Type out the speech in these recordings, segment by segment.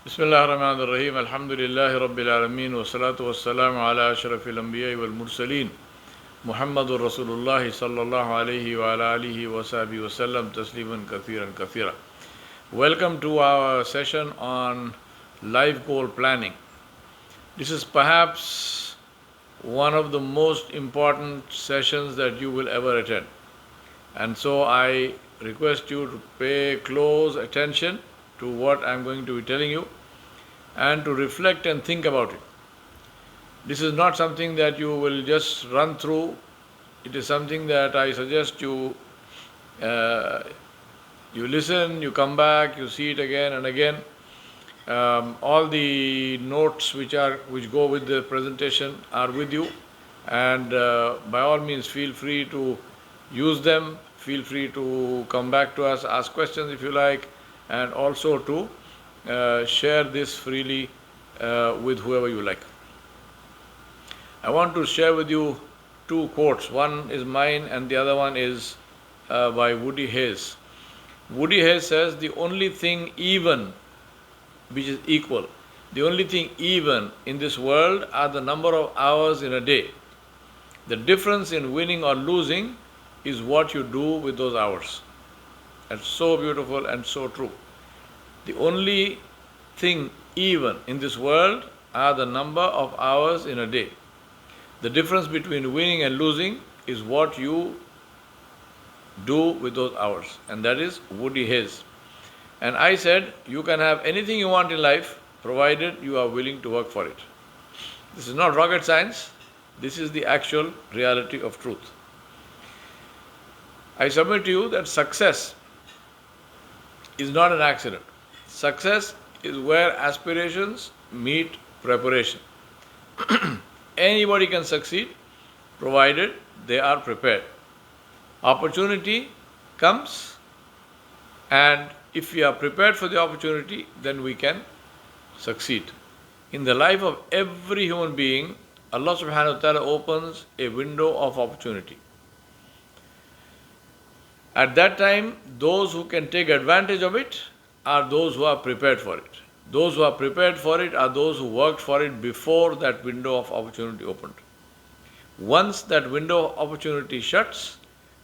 Bismillahirrahmanirrahim. Alhamdulillahi Rabbil Alameen. Wa salatu wa salamu ala ashrafil anbiya wal mursaleen. Muhammadur Rasulullah sallallahu alayhi wa ala alihi wa sahbihi wa sallam tasliman kathiran kathira. Welcome to our session on life goal planning. This is perhaps one of the most important sessions that you will ever attend. And so I request you to pay close attention to what I'm going to be telling you and to reflect and think about it. This is not something that you will just run through. It is something that I suggest you listen, you come back, you see it again and again. All the notes which go with the presentation are with you, and by all means feel free to use them. Feel free to come back to us, ask questions if you like, and also to share this freely with whoever you like. I want to share with you two quotes. One is mine and the other one is by Woody Hayes. Woody Hayes says, the only thing even, which is equal, the only thing even in this world are the number of hours in a day. The difference in winning or losing is what you do with those hours. That's so beautiful and so true. The only thing even in this world are the number of hours in a day. The difference between winning and losing is what you do with those hours. And that is Woody Hayes. And I said, you can have anything you want in life, provided you are willing to work for it. This is not rocket science. This is the actual reality of truth. I submit to you that success is not an accident. Success is where aspirations meet preparation. Anybody can succeed provided they are prepared. Opportunity comes, and if we are prepared for the opportunity, then we can succeed. In the life of every human being, Allah subhanahu wa ta'ala opens a window of opportunity. At that time, those who can take advantage of it are those who are prepared for it. Those who are prepared for it are those who worked for it before that window of opportunity opened. Once that window of opportunity shuts,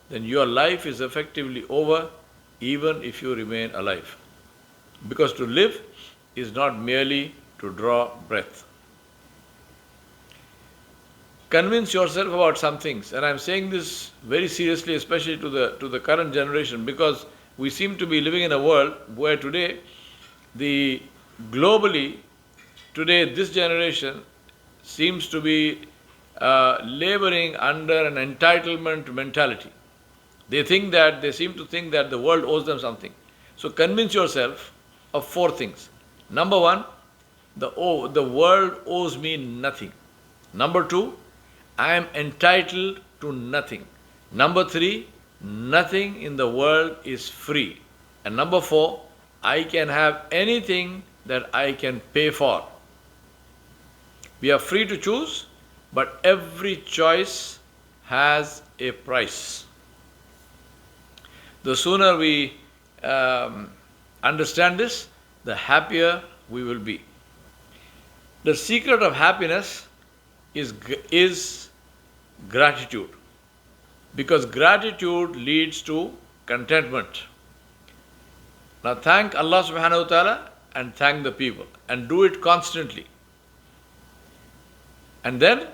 then your life is effectively over, even if you remain alive. Because to live is not merely to draw breath. Convince yourself about some things, and I'm saying this very seriously, especially to the current generation, because we seem to be living in a world where today, globally, this generation seems to be laboring under an entitlement mentality. They seem to think that the world owes them something. So convince yourself of four things. Number one, the world owes me nothing. Number two, I am entitled to nothing. Number three, nothing in the world is free. And number four, I can have anything that I can pay for. We are free to choose, but every choice has a price. The sooner we understand this, the happier we will be. The secret of happiness is gratitude, because gratitude leads to contentment. Now thank Allah subhanahu wa ta'ala and thank the people, and do it constantly. And then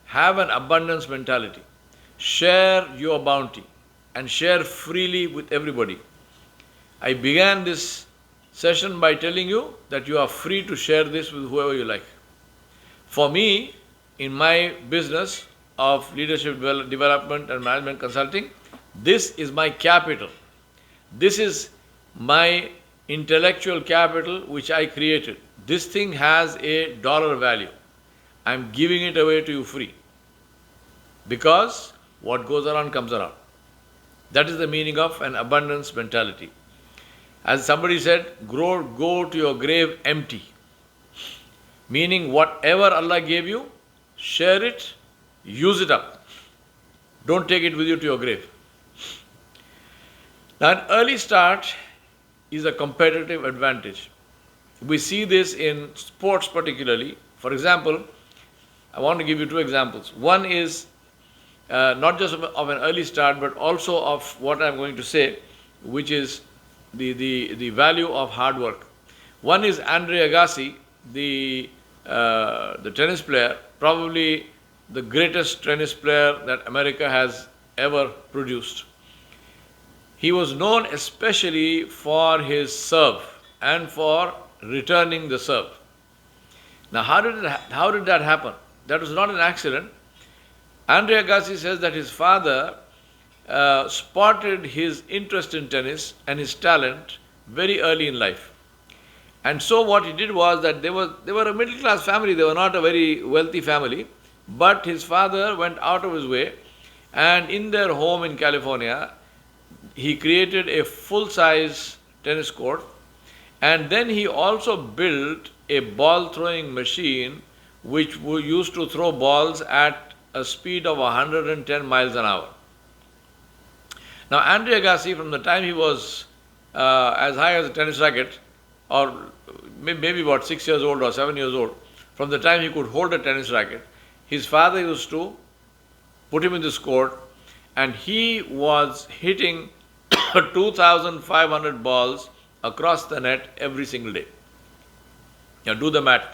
have an abundance mentality. Share your bounty and share freely with everybody. I began this session by telling you that you are free to share this with whoever you like. For me, in my business of leadership development and management consulting, this is my capital. This is my intellectual capital which I created. This thing has a dollar value. I'm giving it away to you free. Because what goes around comes around. That is the meaning of an abundance mentality. As somebody said, go to your grave empty. Meaning whatever Allah gave you, share it, use it up. Don't take it with you to your grave. Now, an early start is a competitive advantage. We see this in sports particularly. For example, I want to give you two examples. One is not just of an early start, but also of what I'm going to say, which is the value of hard work. One is Andre Agassi, the tennis player, probably the greatest tennis player that America has ever produced. He was known especially for his serve and for returning the serve. Now, how did that happen? That was not an accident. Andre Agassi says that his father spotted his interest in tennis and his talent very early in life. And so what he did was that they were a middle class family. They were not a very wealthy family, but his father went out of his way, and in their home in California, he created a full-size tennis court, and then he also built a ball throwing machine which used to throw balls at a speed of 110 miles an hour. Now, Andre Agassi, from the time he was as high as a tennis racket, or maybe about 6 years old or 7 years old, from the time he could hold a tennis racket, his father used to put him in this court, and he was hitting 2,500 balls across the net every single day. Now do the math.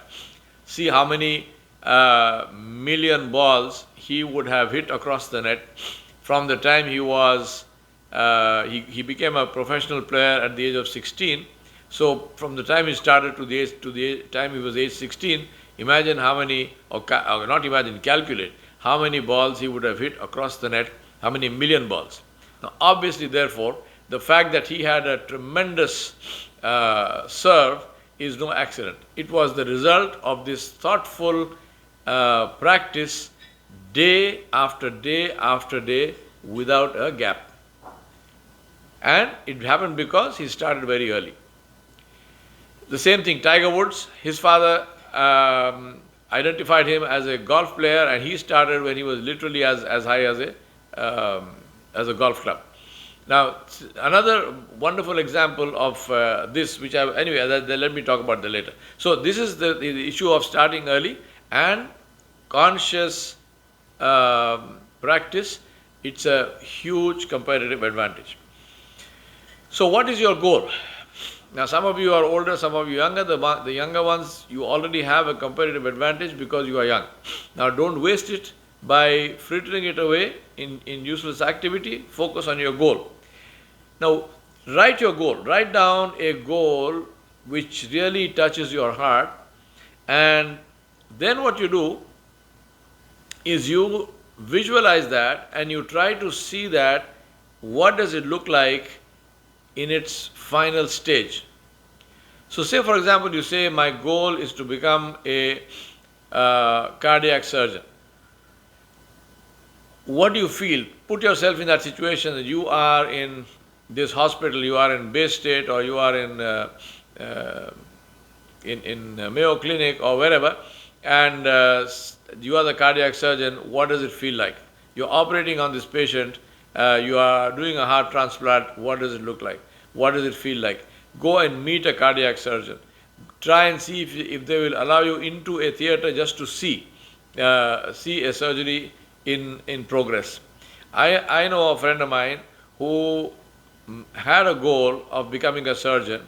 See how many million balls he would have hit across the net from the time he was, he became a professional player at the age of 16. So from the time he started to the time he was age 16, imagine how many, or not imagine, calculate how many balls he would have hit across the net, how many million balls. Now obviously, therefore, the fact that he had a tremendous serve is no accident. It was the result of this thoughtful practice day after day after day without a gap. And it happened because he started very early. The same thing, Tiger Woods, his father identified him as a golf player, and he started when he was literally as high as a golf club. Now, another wonderful example of this, which anyway, let me talk about that later. So this is the issue of starting early and conscious practice. It's a huge competitive advantage. So what is your goal? Now, some of you are older, some of you younger. The younger ones, you already have a competitive advantage because you are young. Now, don't waste it by frittering it away in useless activity. Focus on your goal. Now, write your goal. Write down a goal which really touches your heart, and then what you do is you visualize that and you try to see that what does it look like in its final stage. So say, for example, you say my goal is to become a cardiac surgeon. What do you feel? Put yourself in that situation that you are in this hospital, you are in Bay State, or you are in Mayo Clinic or wherever, and you are the cardiac surgeon. What does it feel like? You're operating on this patient, you are doing a heart transplant. What does it look like? What does it feel like? Go and meet a cardiac surgeon. Try and see if they will allow you into a theater just to see a surgery in progress. I know a friend of mine who had a goal of becoming a surgeon,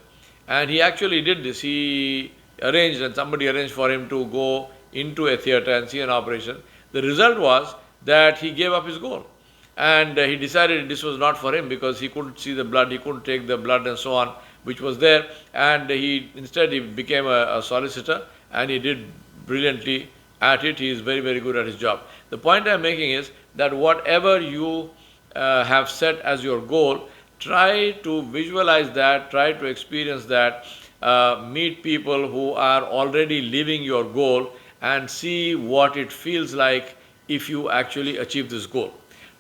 and he actually did this. He arranged, and somebody arranged for him to go into a theater and see an operation. The result was that he gave up his goal, and he decided this was not for him because he couldn't see the blood, he couldn't take the blood and so on, which was there, and instead he became a solicitor, and he did brilliantly at it. He is very, very good at his job. The point I'm making is that whatever you have set as your goal, try to visualize that, try to experience that, meet people who are already living your goal, and see what it feels like if you actually achieve this goal.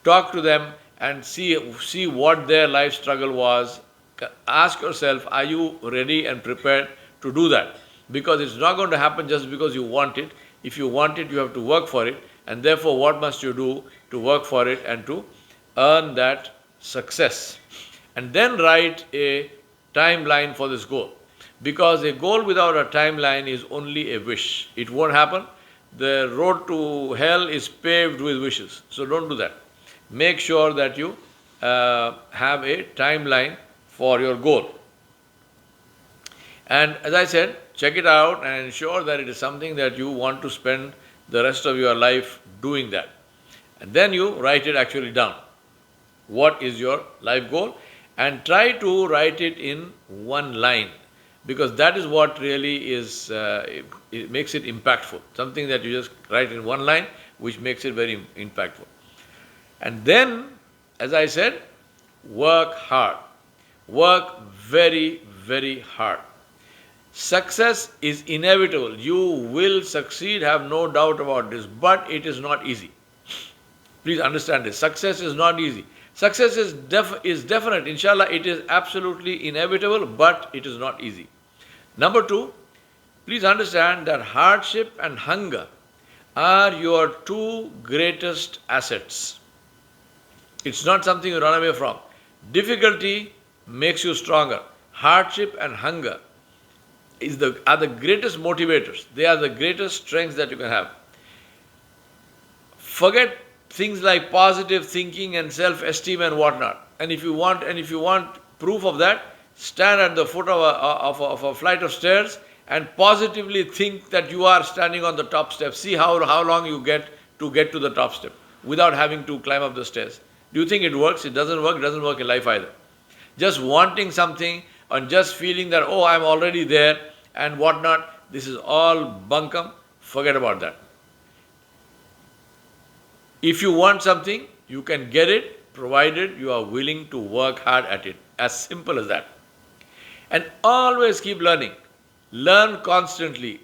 Talk to them and see what their life struggle was. Ask yourself, are you ready and prepared to do that? Because it's not going to happen just because you want it. If you want it, you have to work for it, and therefore what must you do to work for it and to earn that success? And then write a timeline for this goal. Because a goal without a timeline is only a wish. It won't happen. The road to hell is paved with wishes. So don't do that. Make sure that you have a timeline for your goal. And as I said, check it out and ensure that it is something that you want to spend the rest of your life doing that. And then you write it actually down. What is your life goal? And try to write it in one line, because that is what really is, it makes it impactful. Something that you just write in one line, which makes it very impactful. And then, as I said, work hard. Work very, very hard. Success is inevitable. You will succeed, have no doubt about this, but it is not easy. Please understand this. Success is not easy. Success is definite. Inshallah, it is absolutely inevitable, but it is not easy. Number two, please understand that hardship and hunger are your two greatest assets. It's not something you run away from. Difficulty makes you stronger. Hardship and hunger are the greatest motivators. They are the greatest strengths that you can have. Forget things like positive thinking and self-esteem and whatnot. And if you want proof of that, stand at the foot of a flight of stairs and positively think that you are standing on the top step. See how long you get to the top step without having to climb up the stairs. Do you think it works? It doesn't work. It doesn't work in life either. Just wanting something and just feeling that, oh, I'm already there and whatnot, this is all bunkum. Forget about that. If you want something, you can get it, provided you are willing to work hard at it. As simple as that. And always keep learning. Learn constantly.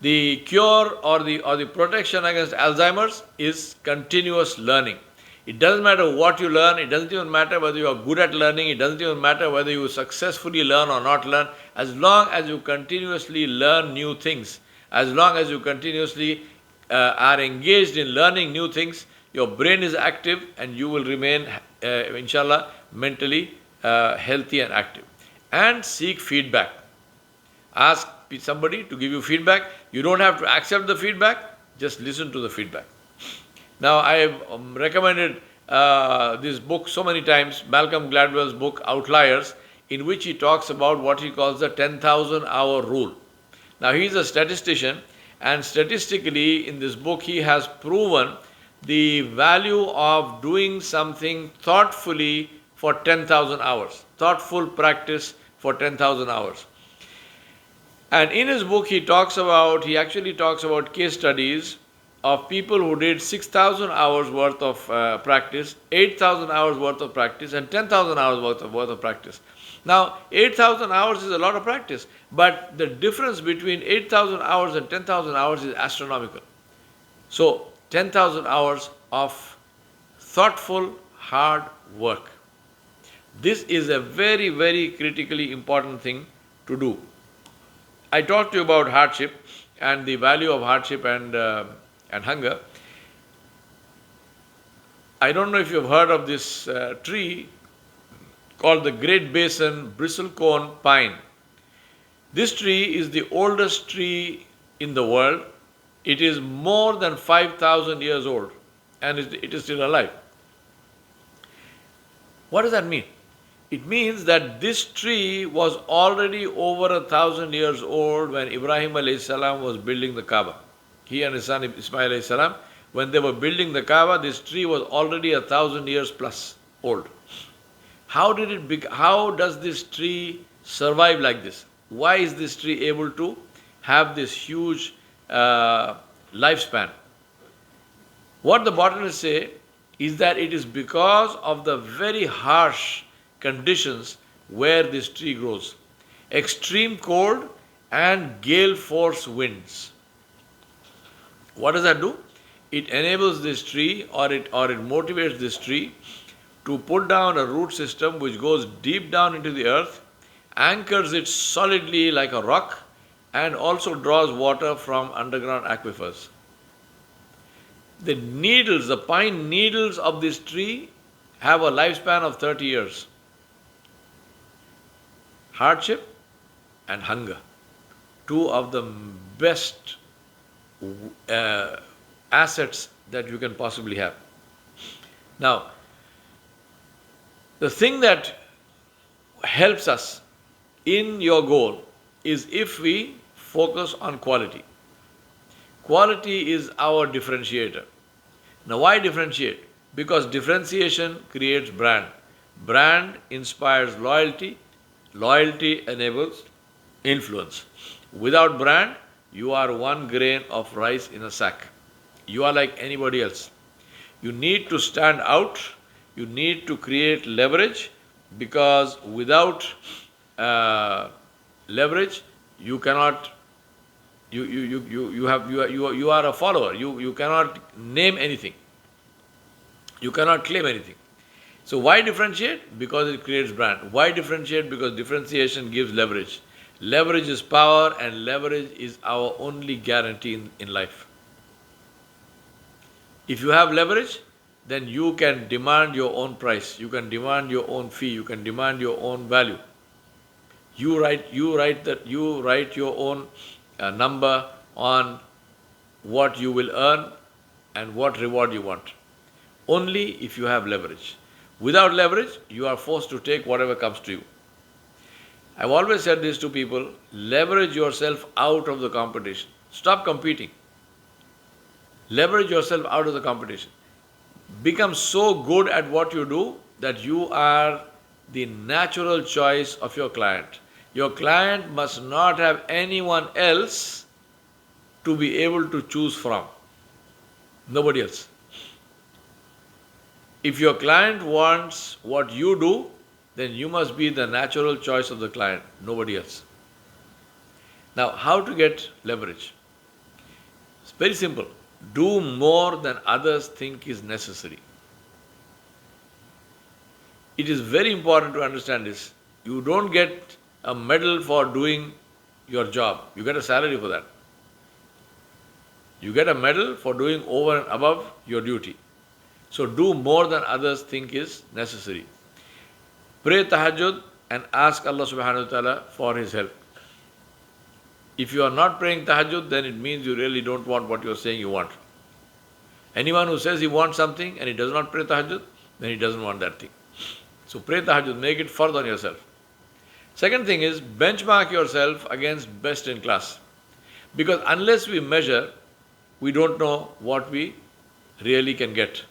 The cure or the protection against Alzheimer's is continuous learning. It doesn't matter what you learn. It doesn't even matter whether you are good at learning. It doesn't even matter whether you successfully learn or not learn. As long as you continuously learn new things, as long as you continuously are engaged in learning new things, your brain is active and you will remain, inshallah, mentally healthy and active. And seek feedback. Ask somebody to give you feedback. You don't have to accept the feedback, just listen to the feedback. Now, I have recommended this book so many times, Malcolm Gladwell's book, Outliers, in which he talks about what he calls the 10,000 hour rule. Now, he's a statistician, and statistically, in this book, he has proven the value of doing something thoughtfully for 10,000 hours, thoughtful practice for 10,000 hours. And in his book, he actually talks about case studies of people who did 6,000 hours worth of practice, 8,000 hours worth of practice, and 10,000 hours worth of practice. Now, 8,000 hours is a lot of practice, but the difference between 8,000 hours and 10,000 hours is astronomical. So, 10,000 hours of thoughtful, hard work. This is a very, very critically important thing to do. I talked to you about hardship and the value of hardship and hunger. I don't know if you've heard of this tree called the Great Basin bristlecone pine. This tree is the oldest tree in the world. It is more than 5,000 years old and it is still alive. What does that mean? It means that this tree was already over 1,000 years old when Ibrahim alayhi salam was building the Kaaba. He and his son Ismail alayhi salam, when they were building the Kaaba, this tree was already 1,000 years plus old. How does this tree survive like this? Why is this tree able to have this huge lifespan? What the botanists say is that it is because of the very harsh conditions where this tree grows. Extreme cold and gale force winds. What does that do? It enables this tree or it motivates this tree to put down a root system which goes deep down into the earth, anchors it solidly like a rock, and also draws water from underground aquifers. The pine needles of this tree have a lifespan of 30 years. Hardship and hunger. Two of the best uh, assets that you can possibly have. Now, the thing that helps us in your goal is if we focus on quality. Quality is our differentiator. Now, why differentiate? Because differentiation creates brand. Brand inspires loyalty. Loyalty enables influence. Without brand, you are one grain of rice in a sack. You are like anybody else. You need to stand out. You need to create leverage, because without leverage, you cannot. You are a follower. You cannot name anything. You cannot claim anything. So why differentiate? Because it creates brand. Why differentiate? Because differentiation gives leverage. Leverage is power, and leverage is our only guarantee in life. If you have leverage, then you can demand your own price. You can demand your own fee. You can demand your own value. You write your own number on what you will earn and what reward you want. Only if you have leverage. Without leverage, you are forced to take whatever comes to you. I've always said this to people: leverage yourself out of the competition. Stop competing. Leverage yourself out of the competition. Become so good at what you do that you are the natural choice of your client. Your client must not have anyone else to be able to choose from. Nobody else. If your client wants what you do, then you must be the natural choice of the client, nobody else. Now, how to get leverage? It's very simple. Do more than others think is necessary. It is very important to understand this. You don't get a medal for doing your job. You get a salary for that. You get a medal for doing over and above your duty. So do more than others think is necessary. Pray tahajjud and ask Allah subhanahu wa ta'ala for His help. If you are not praying tahajjud, then it means you really don't want what you are saying you want. Anyone who says he wants something and he does not pray tahajjud, then he doesn't want that thing. So pray tahajjud, make it fard on yourself. Second thing is, benchmark yourself against best in class. Because unless we measure, we don't know what we really can get.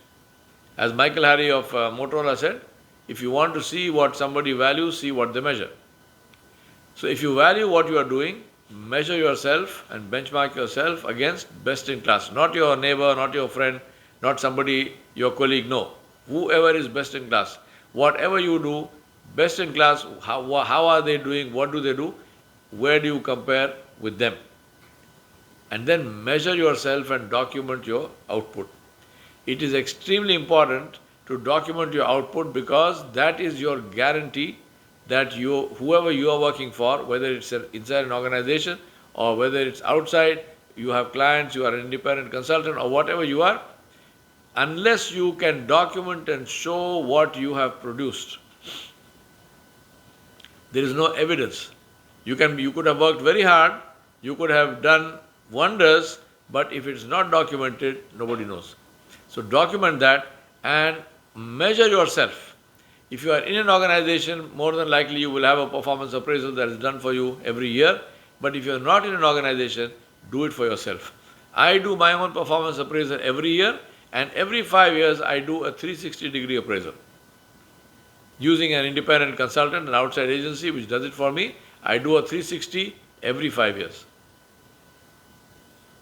As Michael Harry of Motorola said, if you want to see what somebody values, see what they measure. So if you value what you are doing, measure yourself and benchmark yourself against best in class. Not your neighbor, not your friend, not somebody, your colleague, no. Whoever is best in class. Whatever you do, best in class, how are they doing, what do they do, where do you compare with them? And then measure yourself and document your output. It is extremely important to document your output, because that is your guarantee that whoever you are working for, whether it's inside an organization or whether it's outside, you have clients, you are an independent consultant or whatever you are, unless you can document and show what you have produced, there is no evidence. You could have worked very hard, you could have done wonders, but if it's not documented, nobody knows. So document that and measure yourself. If you are in an organization, more than likely you will have a performance appraisal that is done for you every year. But if you are not in an organization, do it for yourself. I do my own performance appraisal every year, and every 5 years I do a 360-degree appraisal. Using an independent consultant, an outside agency which does it for me, I do a 360 every 5 years.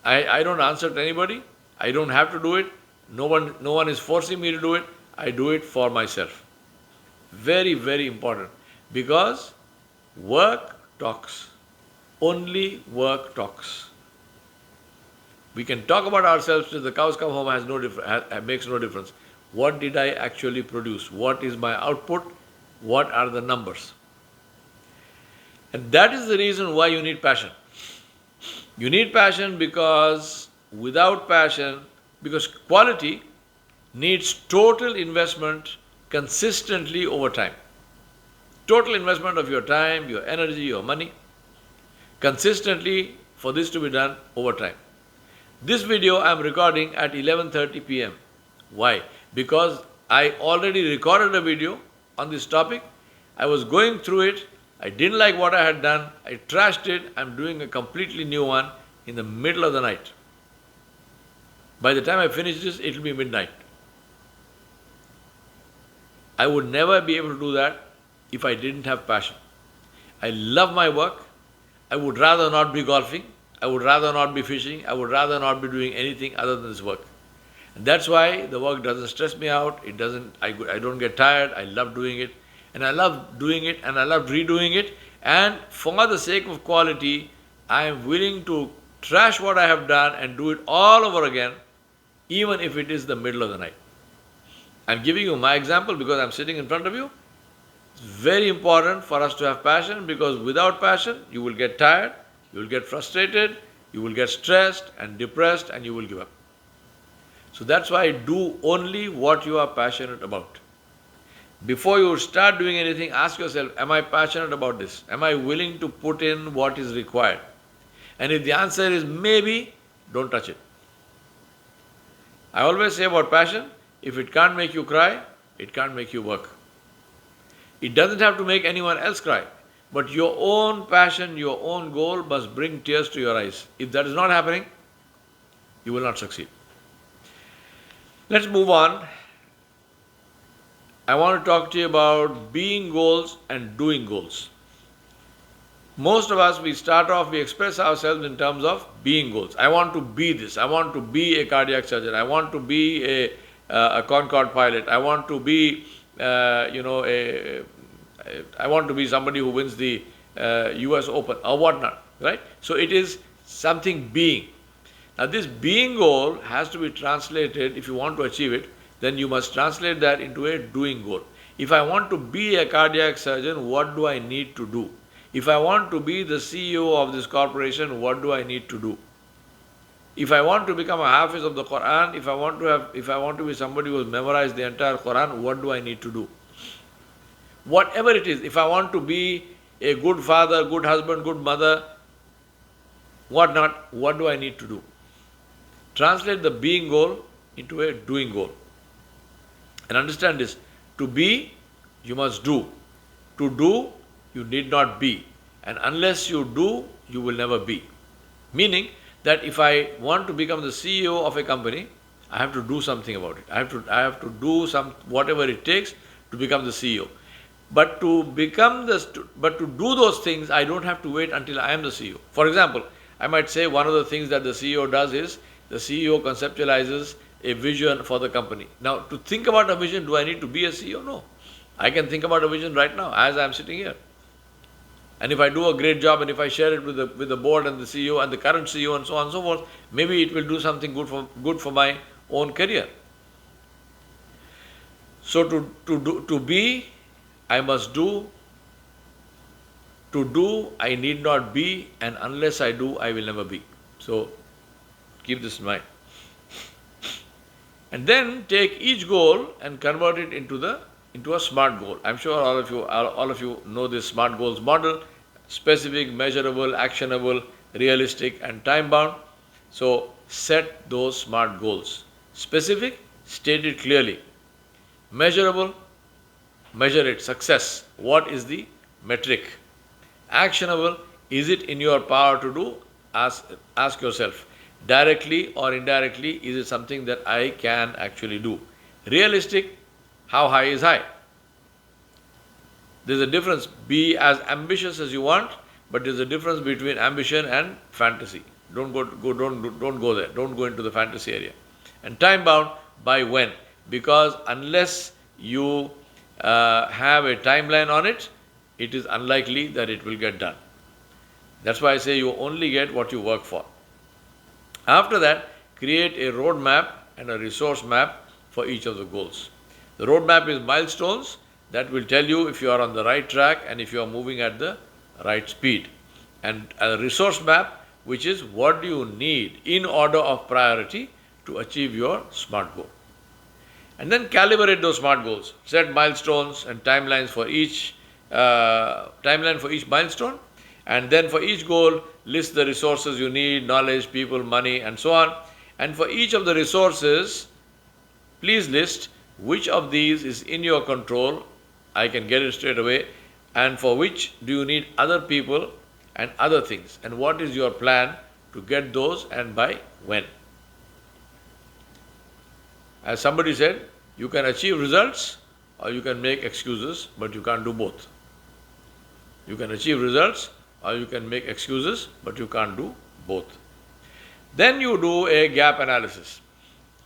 I don't answer to anybody. I don't have to do it. No one is forcing me to do it. I do it for myself. Very, very important. Because work talks. Only work talks. We can talk about ourselves till the cows come home, makes no difference. What did I actually produce? What is my output? What are the numbers? And that is the reason why you need passion. You need passion because quality needs total investment consistently over time. Total investment of your time, your energy, your money. consistently for this to be done over time. This video I am recording at 11:30 p.m. Why? Because I already recorded a video on this topic. I was going through it. I didn't like what I had done. I trashed it. I'm doing a completely new one in the middle of the night. By the time I finish this, it will be midnight. I would never be able to do that if I didn't have passion. I love my work. I would rather not be golfing. I would rather not be fishing. I would rather not be doing anything other than this work. And that's why the work doesn't stress me out. I don't get tired. I love doing it. And I love doing it and I love redoing it. And for the sake of quality, I am willing to trash what I have done and do it all over again, even if it is the middle of the night. I'm giving you my example because I'm sitting in front of you. It's very important for us to have passion, because without passion, you will get tired, you will get frustrated, you will get stressed and depressed, and you will give up. So that's why do only what you are passionate about. Before you start doing anything, ask yourself, am I passionate about this? Am I willing to put in what is required? And if the answer is maybe, don't touch it. I always say about passion, if it can't make you cry, it can't make you work. It doesn't have to make anyone else cry, but your own passion, your own goal must bring tears to your eyes. If that is not happening, you will not succeed. Let's move on. I want to talk to you about being goals and doing goals. Most of us, we start off, we express ourselves in terms of being goals. I want to be this. I want to be a cardiac surgeon. I want to be a Concorde pilot. I want to be, I want to be somebody who wins the US Open or whatnot, right? So it is something being. Now this being goal has to be translated. If you want to achieve it, then you must translate that into a doing goal. If I want to be a cardiac surgeon, what do I need to do? If I want to be the CEO of this corporation, what do I need to do? If I want to become a Hafiz of the Quran, if I want to be somebody who has memorized the entire Quran, what do I need to do? Whatever it is, if I want to be a good father, good husband, good mother, whatnot, what do I need to do? Translate the being goal into a doing goal. And understand this, to be, you must do. To do, you need not be. And unless you do, you will never be. Meaning that if I want to become the CEO of a company, I have to do something about it. I have to do whatever it takes to become the CEO. But to do those things, I don't have to wait until I am the CEO. For example, I might say one of the things that the CEO does is the CEO conceptualizes a vision for the company. Now, to think about a vision, do I need to be a CEO? No. I can think about a vision right now as I am sitting here. And if I do a great job and if I share it with the board and the CEO and the current CEO and so on and so forth, maybe it will do something good for my own career. So to be, I must do. To do, I need not be, and unless I do, I will never be. So keep this in mind. And then take each goal and convert it into a SMART goal. I'm sure all of you know this SMART goals model: specific, measurable, actionable, realistic, and time bound. So set those SMART goals. Specific, state it clearly. Measurable, measure it, success. What is the metric? Actionable, is it in your power to do? Ask yourself. Directly or indirectly, is it something that I can actually do? Realistic, how high is high? There's a difference. Be as ambitious as you want, but there's a difference between ambition and fantasy. Don't go there. Don't go into the fantasy area. And time bound, by when? Because unless you have a timeline on it, it is unlikely that it will get done. That's why I say you only get what you work for. After that, create a roadmap and a resource map for each of the goals. The roadmap is milestones that will tell you if you are on the right track and if you are moving at the right speed. And a resource map, which is what do you need in order of priority to achieve your SMART goal. And then calibrate those SMART goals. Set milestones and timelines for each milestone, And then for each goal, list the resources you need, knowledge, people, money, and so on. And for each of the resources, please list which of these is in your control, I can get it straight away, and for which do you need other people and other things, and what is your plan to get those and by when. As somebody said, you can achieve results or you can make excuses, but you can't do both. You can achieve results or you can make excuses, but you can't do both. Then you do a gap analysis.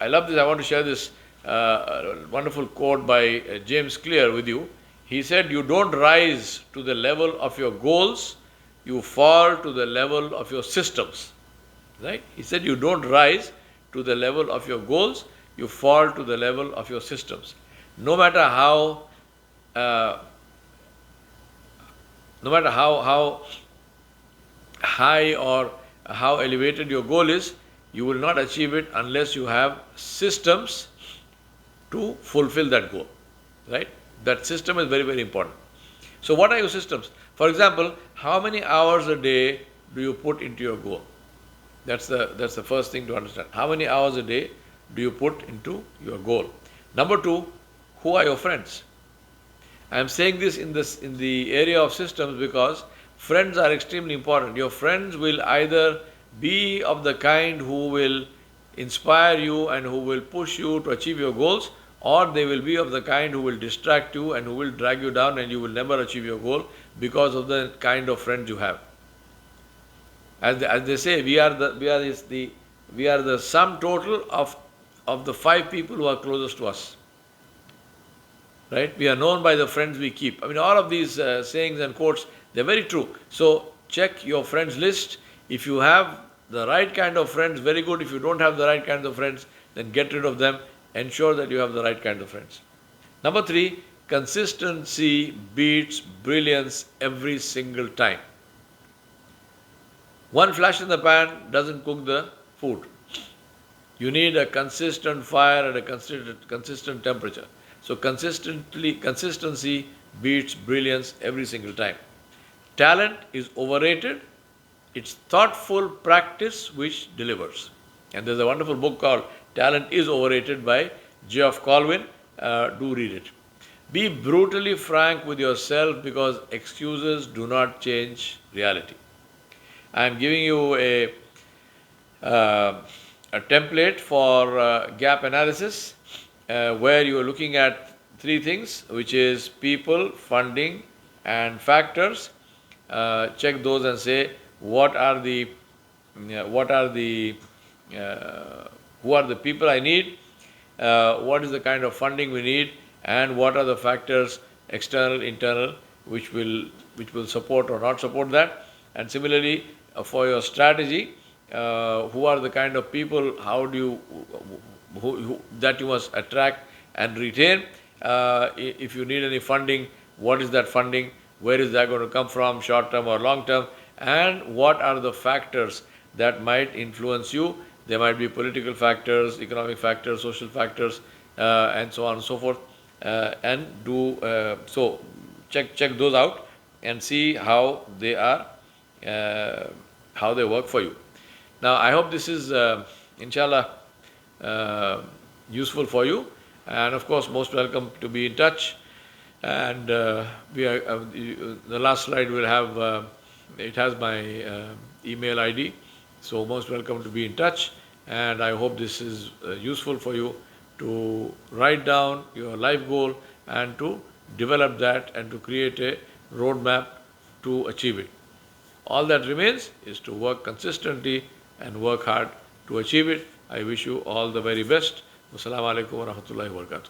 I love this. I want to share this wonderful quote by James Clear with you. He said, you don't rise to the level of your goals, you fall to the level of your systems. Right? He said, you don't rise to the level of your goals, you fall to the level of your systems. No matter how high or how elevated your goal is, you will not achieve it unless you have systems to fulfill that goal. Right? That system is very, very important. So what are your systems? For example, how many hours a day do you put into your goal? That's the first thing to understand. How many hours a day do you put into your goal? Number two, who are your friends? I am saying this in the area of systems because friends are extremely important. Your friends will either be of the kind who will inspire you and who will push you to achieve your goals, or they will be of the kind who will distract you and who will drag you down and you will never achieve your goal because of the kind of friends you have. As they say, we are the sum total of the 5 people who are closest to us. Right? We are known by the friends we keep. I mean, all of these sayings and quotes, they're very true. So check your friends list. If you have the right kind of friends, very good. If you don't have the right kind of friends, then get rid of them. Ensure that you have the right kind of friends. Number 3, consistency beats brilliance every single time. One flash in the pan doesn't cook the food. You need a consistent fire at a consistent temperature. So consistency beats brilliance every single time. Talent is overrated. It's thoughtful practice which delivers. And there's a wonderful book called Talent is Overrated by Geoff Colvin. Do read it. Be brutally frank with yourself because excuses do not change reality. I am giving you a template for gap analysis where you are looking at 3 things, which is people, funding, and factors. Check those and say who are the people I need, what is the kind of funding we need, and what are the factors, external, internal, which will support or not support that. And similarly, for your strategy, who are the kind of people, how do you that you must attract and retain. If you need any funding, what is that funding? Where is that going to come from, short term or long term? And what are the factors that might influence you? There might be political factors, economic factors, social factors, and so on and so forth. And so check those out and see how they are, how they work for you. Now, I hope this is, inshallah, useful for you. And of course, most welcome to be in touch. And we are, the last slide will have, it has my email ID. So most welcome to be in touch. And I hope this is useful for you to write down your life goal and to develop that and to create a roadmap to achieve it. All that remains is to work consistently and work hard to achieve it. I wish you all the very best. Wassalamu alaikum wa rahmatullahi wa barakatuh.